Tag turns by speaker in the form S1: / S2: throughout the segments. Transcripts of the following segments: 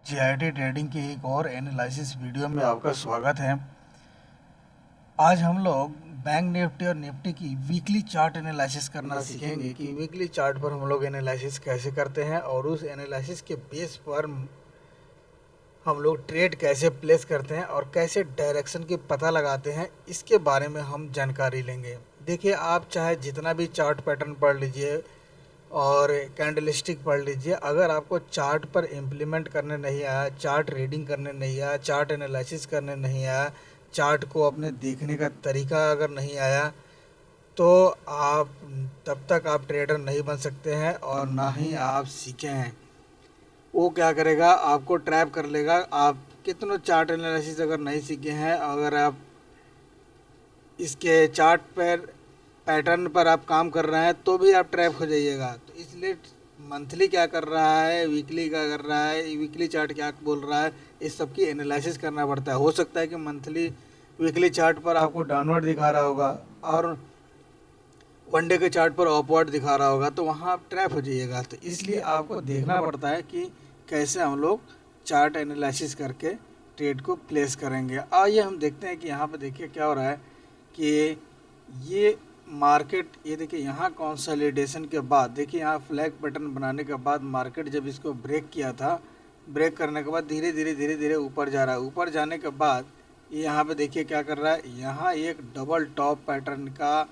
S1: GIT trading की एक और एनालिसिस वीडियो में आपका स्वागत है। आज हम लोग बैंक निफ्टी और निफ्टी की वीकली चार्ट एनालिसिस करना सीखेंगे कि वीकली चार्ट पर हम लोग एनालिसिस कैसे करते हैं और उस एनालिसिस के बेस पर हम लोग ट्रेड कैसे प्लेस करते हैं और कैसे डायरेक्शन की पता लगाते हैं, इसके बारे में हम जानकारी लेंगे। देखिए, आप चाहे जितना भी चार्ट पैटर्न पढ़ लीजिए और कैंडलस्टिक पढ़ लीजिए, अगर आपको चार्ट पर इम्प्लीमेंट करने नहीं आया, चार्ट रीडिंग करने नहीं आया, चार्ट एनालिसिस करने नहीं आया, चार्ट को अपने देखने का तरीका अगर नहीं आया, तो आप तब तक आप ट्रेडर नहीं बन सकते हैं और ना ही आप सीखे हैं। वो क्या करेगा, आपको ट्रैप कर लेगा। आप कितनों चार्ट एनालिसिस अगर नहीं सीखे हैं, अगर आप इसके चार्ट पर पैटर्न पर आप काम कर रहे हैं तो भी आप ट्रैप हो जाइएगा। तो इसलिए मंथली क्या कर रहा है, वीकली क्या कर रहा है, वीकली चार्ट क्या बोल रहा है, इस सब की एनालिसिस करना पड़ता है। हो सकता है कि मंथली वीकली चार्ट पर आपको डाउनवर्ड दिखा रहा होगा और वनडे के चार्ट पर अपवर्ड दिखा रहा होगा, तो वहाँ आप ट्रैप हो जाइएगा। तो इसलिए आपको देखना पड़ता है कि कैसे हम लोग चार्ट एनालिसिस करके ट्रेड को प्लेस करेंगे। आइए हम देखते हैं कि यहाँ पे देखिए क्या हो रहा है कि ये मार्केट, ये देखिए यहाँ कंसोलिडेशन के बाद, देखिए यहाँ फ्लैग पैटर्न बनाने के बाद मार्केट जब इसको ब्रेक किया था, ब्रेक करने के बाद धीरे धीरे ऊपर जा रहा है। ऊपर जाने के बाद ये यहाँ पे देखिए क्या कर रहा है, यहाँ एक डबल टॉप पैटर्न का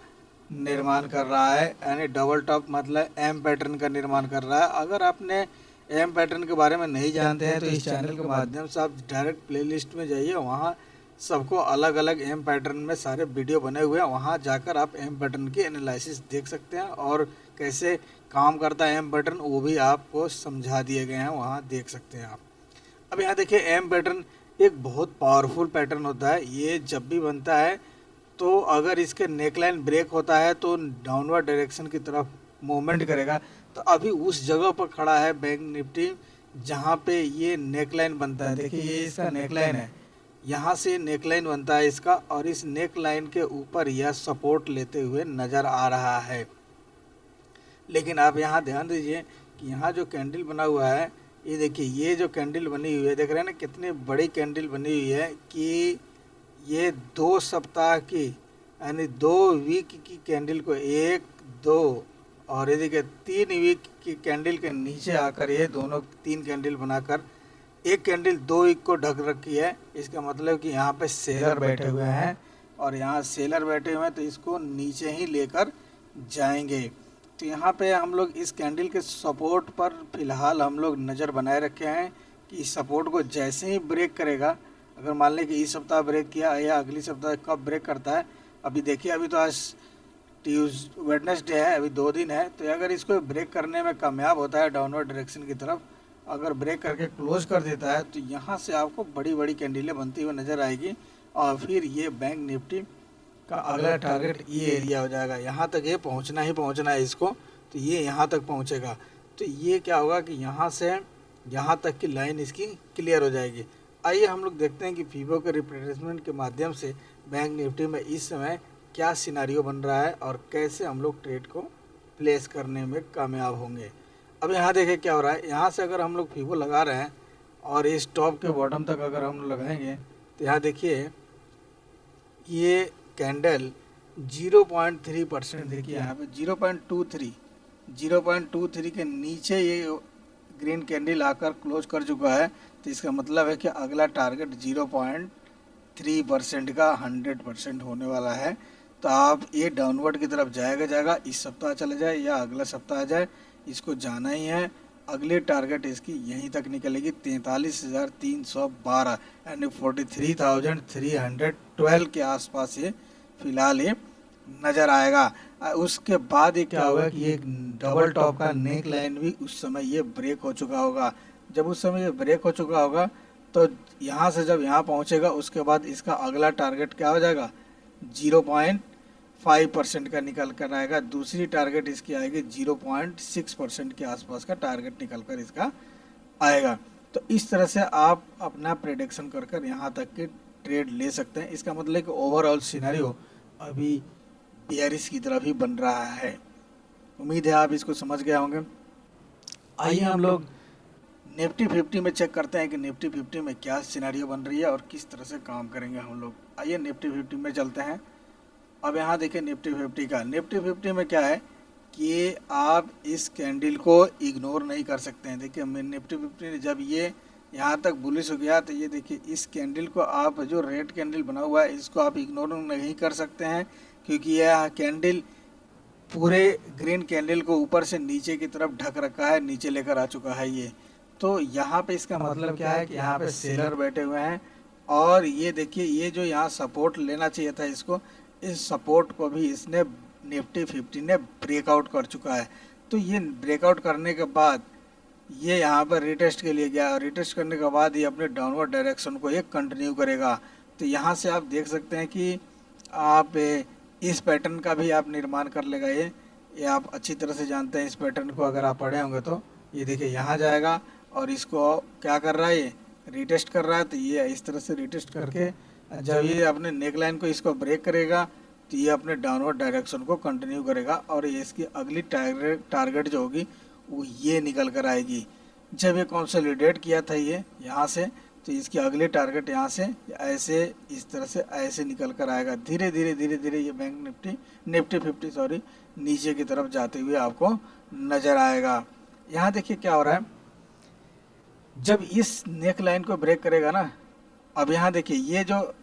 S1: निर्माण कर रहा है। यानी डबल टॉप मतलब एम पैटर्न का निर्माण कर रहा है। अगर आपने एम पैटर्न के बारे में नहीं जानते हैं तो इस चैनल के माध्यम से आप डायरेक्ट प्लेलिस्ट में जाइए, वहाँ सबको अलग अलग एम पैटर्न में सारे वीडियो बने हुए हैं। वहाँ जाकर आप एम पैटर्न की एनालिसिस देख सकते हैं और कैसे काम करता है एम पैटर्न, वो भी आपको समझा दिए गए हैं, वहाँ देख सकते हैं आप। अब यहाँ देखिए, एम पैटर्न एक बहुत पावरफुल पैटर्न होता है। ये जब भी बनता है तो अगर इसके नेकलाइन ब्रेक होता है तो डाउनवर्ड डायरेक्शन की तरफ मूवमेंट करेगा। तो अभी उस जगह पर खड़ा है बैंक निफ्टी जहाँ पे ये नेकलाइन बनता है। देखिए, ये इसका नेकलाइन है, यहाँ से नेकलाइन बनता है इसका, और इस नेकलाइन के ऊपर यह सपोर्ट लेते हुए नज़र आ रहा है। लेकिन आप यहाँ ध्यान दीजिए कि यहाँ जो कैंडल बना हुआ है, ये देखिए, ये जो कैंडल बनी हुई है, देख रहे हैं ना कितनी बड़ी कैंडल बनी हुई है कि ये 2 सप्ताह की, यानी 2 वीक की कैंडल को, 1 2 और ये देखिए 3 वीक की कैंडल के नीचे आकर ये दोनों 3 कैंडल बनाकर एक कैंडल 2 वीक को ढक रखी है। इसका मतलब कि यहाँ पे सेलर बैठे हुए हैं और यहाँ सेलर बैठे हुए हैं, तो इसको नीचे ही लेकर जाएंगे। तो यहाँ पे हम लोग इस कैंडल के सपोर्ट पर फ़िलहाल हम लोग नज़र बनाए रखे हैं कि इस सपोर्ट को जैसे ही ब्रेक करेगा, अगर मान लें कि इस सप्ताह ब्रेक किया या अगली सप्ताह कब ब्रेक करता है, अभी देखिए, अभी तो आज वेडनेसडे है, अभी 2 दिन है। तो अगर इसको ब्रेक करने में कामयाब होता है डाउनवर्ड डायरेक्शन की तरफ, अगर ब्रेक करके क्लोज कर देता है, तो यहाँ से आपको बड़ी बड़ी कैंडलें बनती हुई नज़र आएगी और फिर ये बैंक निफ्टी का अगला टारगेट ये एरिया हो जाएगा। यहाँ तक ये पहुँचना ही पहुँचना है इसको, तो ये यहाँ तक पहुँचेगा। तो ये क्या होगा कि यहाँ से यहाँ तक की लाइन इसकी क्लियर हो जाएगी। आइए हम लोग देखते हैं कि फीबो के रिप्लेसमेंट के माध्यम से बैंक निफ्टी में इस समय क्या सिनारियो बन रहा है और कैसे हम लोग ट्रेड को प्लेस करने में कामयाब होंगे। अब यहाँ देखिए क्या हो रहा है, यहाँ से अगर हम लोग फीबो लगा रहे हैं और इस टॉप के बॉटम तक अगर हम लगाएंगे, तो यहाँ देखिए ये कैंडल 0.3%, देखिए यहाँ पे 0.23 के नीचे ये ग्रीन कैंडल आकर क्लोज कर चुका है। तो इसका मतलब है कि अगला टारगेट 0.3% का 100% होने वाला है। तो आप ये डाउनवर्ड की तरफ जाएगा, इस सप्ताह चले जाए या अगला सप्ताह आ जाए, इसको जाना ही है। अगले टारगेट इसकी यहीं तक निकलेगी 43,312, यानी 43,312 के आसपास ये फिलहाल ये नज़र आएगा। उसके बाद ये क्या होगा कि एक डबल टॉप का नेक लाइन भी उस समय ये ब्रेक हो चुका होगा। जब उस समय ये ब्रेक हो चुका होगा, तो यहाँ से जब यहाँ पहुँचेगा, उसके बाद इसका अगला टारगेट क्या हो जाएगा, 0.5% का निकल कर आएगा। दूसरी टारगेट इसकी आएगी 0.6% के आसपास का टारगेट निकल कर इसका आएगा। तो इस तरह से आप अपना प्रेडिक्शन कर कर यहाँ तक के ट्रेड ले सकते हैं। इसका मतलब है कि ओवरऑल सिनेरियो अभी बेयरिश की तरफ ही बन रहा है। उम्मीद है आप इसको समझ गए होंगे। आइए हम लोग निफ्टी 50 में चेक करते हैं कि निफ्टी 50 में क्या सिनेरियो बन रही है और किस तरह से काम करेंगे हम लोग। आइए निफ्टी 50 में चलते हैं। अब यहाँ देखिए निफ्टी 50 का, निफ्टी 50 में क्या है कि आप इस कैंडल को इग्नोर नहीं कर सकते हैं। देखिए निफ्टी 50 जब ये यहाँ तक बुलिश हो गया तो ये देखिए इस कैंडल को आप, जो रेड कैंडल बना हुआ है, इसको आप इग्नोर नहीं कर सकते हैं, क्योंकि यह कैंडल पूरे ग्रीन कैंडल को ऊपर से नीचे की तरफ ढक रखा है, नीचे लेकर आ चुका है ये। तो यहाँ पे इसका मतलब क्या है कि यहाँ पे सेलर बैठे हुए हैं, और ये देखिए ये जो यहाँ सपोर्ट लेना चाहिए था इसको, इस सपोर्ट को भी इसने निफ्टी 50 ने ब्रेकआउट कर चुका है। तो ये ब्रेकआउट करने के बाद ये यहाँ पर रिटेस्ट के लिए गया, और रिटेस्ट करने के बाद ये अपने डाउनवर्ड डायरेक्शन को ये कंटिन्यू करेगा। तो यहाँ से आप देख सकते हैं कि आप इस पैटर्न का भी आप निर्माण कर लेगा ये आप अच्छी तरह से जानते हैं इस पैटर्न को, अगर आप पढ़े होंगे तो। ये देखिए यहाँ जाएगा और इसको क्या कर रहा है, ये रिटेस्ट कर रहा है। तो ये इस तरह से रिटेस्ट करके जब ये अपने नेक लाइन को इसको ब्रेक करेगा तो ये अपने डाउनवर्ड डायरेक्शन को कंटिन्यू करेगा, और ये इसकी अगली टारगेट जो होगी वो ये निकल कर आएगी। जब ये कंसोलिडेट किया था ये यहाँ से, तो इसकी अगली टारगेट यहाँ से ऐसे इस तरह से ऐसे निकल कर आएगा। धीरे धीरे धीरे धीरे ये बैंक निफ्टी 50 सॉरी नीचे की तरफ जाते हुए आपको नज़र आएगा। यहाँ देखिए क्या हो रहा है, जब इस नेक लाइन को ब्रेक करेगा ना, अब यहाँ देखिए ये जो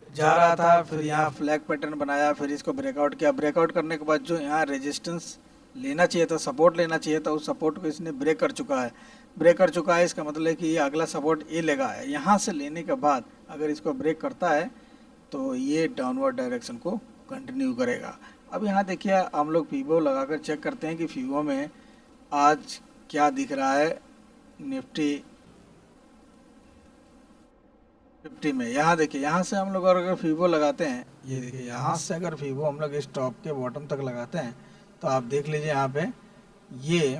S1: जा रहा था, फिर यहाँ फ्लैग पैटर्न बनाया, फिर इसको ब्रेकआउट किया। ब्रेकआउट करने के बाद जो यहाँ रेजिस्टेंस लेना चाहिए था, सपोर्ट लेना चाहिए था, उस सपोर्ट को इसने ब्रेक कर चुका है। ब्रेक कर चुका है, इसका मतलब है कि ये अगला सपोर्ट ये लेगा। यहाँ से लेने के बाद अगर इसको ब्रेक करता है तो ये डाउनवर्ड डायरेक्शन को कंटिन्यू करेगा। अब यहाँ देखिए हम लोग फीबो लगाकर चेक करते हैं कि फीबो में आज क्या दिख रहा है निफ्टी 50 में। यहाँ देखिए यहाँ से हम लोग अगर फीबो लगाते हैं, ये देखिए यहाँ से अगर फीबो हम लोग इस टॉप के बॉटम तक लगाते हैं तो आप देख लीजिए यहाँ पे ये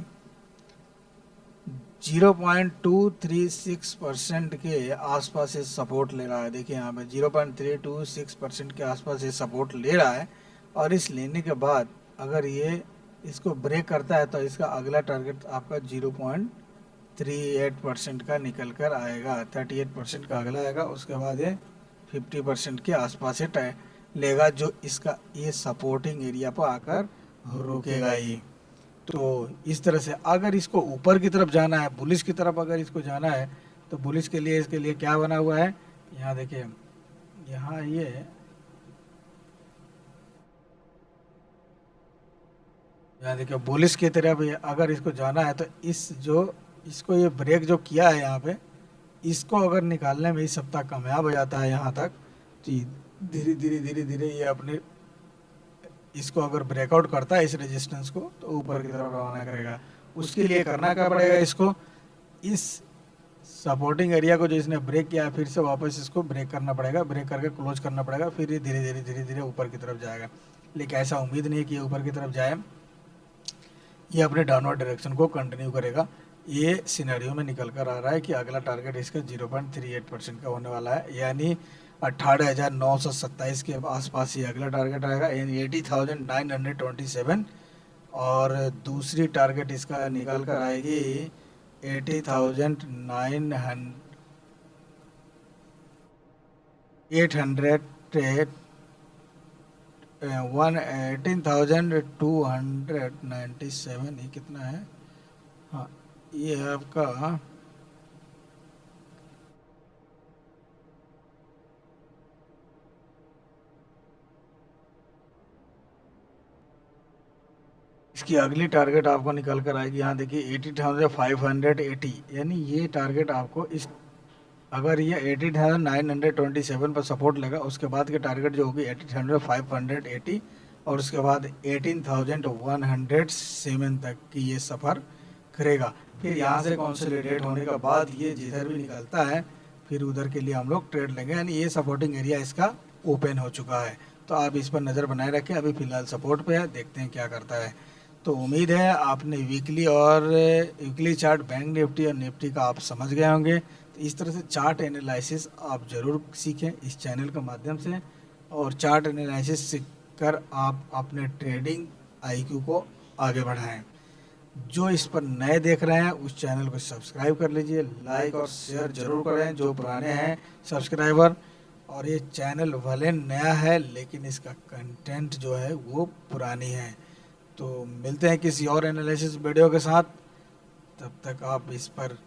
S1: 0.236% के आसपास ये सपोर्ट ले रहा है। देखिए यहाँ पे 0.326% के आसपास ये सपोर्ट ले रहा है, और इस लेने के बाद अगर ये इसको ब्रेक करता है तो इसका अगला टारगेट आपका 0.38% का निकल कर आएगा। 38% का अगला आएगा, उसके बाद ये 50% के आसपास से लेगा, जो इसका ये सपोर्टिंग एरिया पर आकर रुकेगा ये। तो इस तरह से अगर इसको ऊपर की तरफ जाना है, बुलिश की तरफ अगर इसको जाना है, तो बुलिश के लिए इसके लिए क्या बना हुआ है, यहाँ देखिए यहाँ ये यहाँ देखिए बुलिश की तरफ अगर इसको जाना है तो इसको ये ब्रेक जो किया है यहाँ पे, इसको अगर निकालने में इस सप्ताह कामयाब हो जाता है यहाँ तक, तो धीरे धीरे धीरे धीरे ये अपने इसको अगर ब्रेकआउट करता है इस रेजिस्टेंस को, तो ऊपर की तरफ रवाना करेगा। उसके लिए करना क्या पड़ेगा, इसको इस सपोर्टिंग एरिया को जो इसने ब्रेक किया है फिर से वापस इसको ब्रेक करना पड़ेगा, ब्रेक करके क्लोज करना पड़ेगा, फिर ये धीरे धीरे धीरे धीरे ऊपर की तरफ जाएगा। लेकिन ऐसा उम्मीद नहीं है कि ये ऊपर की तरफ जाए, ये अपने डाउनवर्ड डायरेक्शन को कंटिन्यू करेगा। ये सिनेरियो में निकल कर आ रहा है कि अगला टारगेट इसका 0.38% का होने वाला है, यानी 18,927 के आसपास ही अगला टारगेट आएगा, यानी 80,927। और दूसरी टारगेट इसका निकल कर आएगी 18,297। ये कितना है, हाँ ये है आपका इसकी अगली टारगेट आपको निकल कर आएगी। यहाँ देखिए 80,580, यानी ये टारगेट आपको इस अगर ये 80,927 पर सपोर्ट लेगा, उसके बाद के टारगेट जो होगी 80,580, और उसके बाद 18,107 तक की ये सफ़र करेगा। फिर यहाँ से कंसोलिडेट होने के बाद ये जिधर भी निकलता है फिर उधर के लिए हम लोग ट्रेड लेंगे, यानी ये सपोर्टिंग एरिया इसका ओपन हो चुका है। तो आप इस पर नज़र बनाए रखें, अभी फ़िलहाल सपोर्ट पे है, देखते हैं क्या करता है। तो उम्मीद है आपने वीकली चार्ट बैंक निफ्टी और निफ्टी का आप समझ गए होंगे। तो इस तरह से चार्ट एनालिसिस आप ज़रूर सीखें इस चैनल के माध्यम से, और चार्ट एनालिसिस सीख कर आप अपने ट्रेडिंग आईक्यू को आगे बढ़ाएं। जो इस पर नए देख रहे हैं उस चैनल को सब्सक्राइब कर लीजिए, लाइक और शेयर जरूर करें जो पुराने हैं सब्सक्राइबर। और ये चैनल भले नया है लेकिन इसका कंटेंट जो है वो पुरानी है। तो मिलते हैं किसी और एनालिसिस वीडियो के साथ, तब तक आप इस पर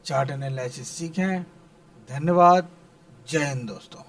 S1: चार्ट एनालिसिस सीखें। धन्यवाद। जय हिंद दोस्तों।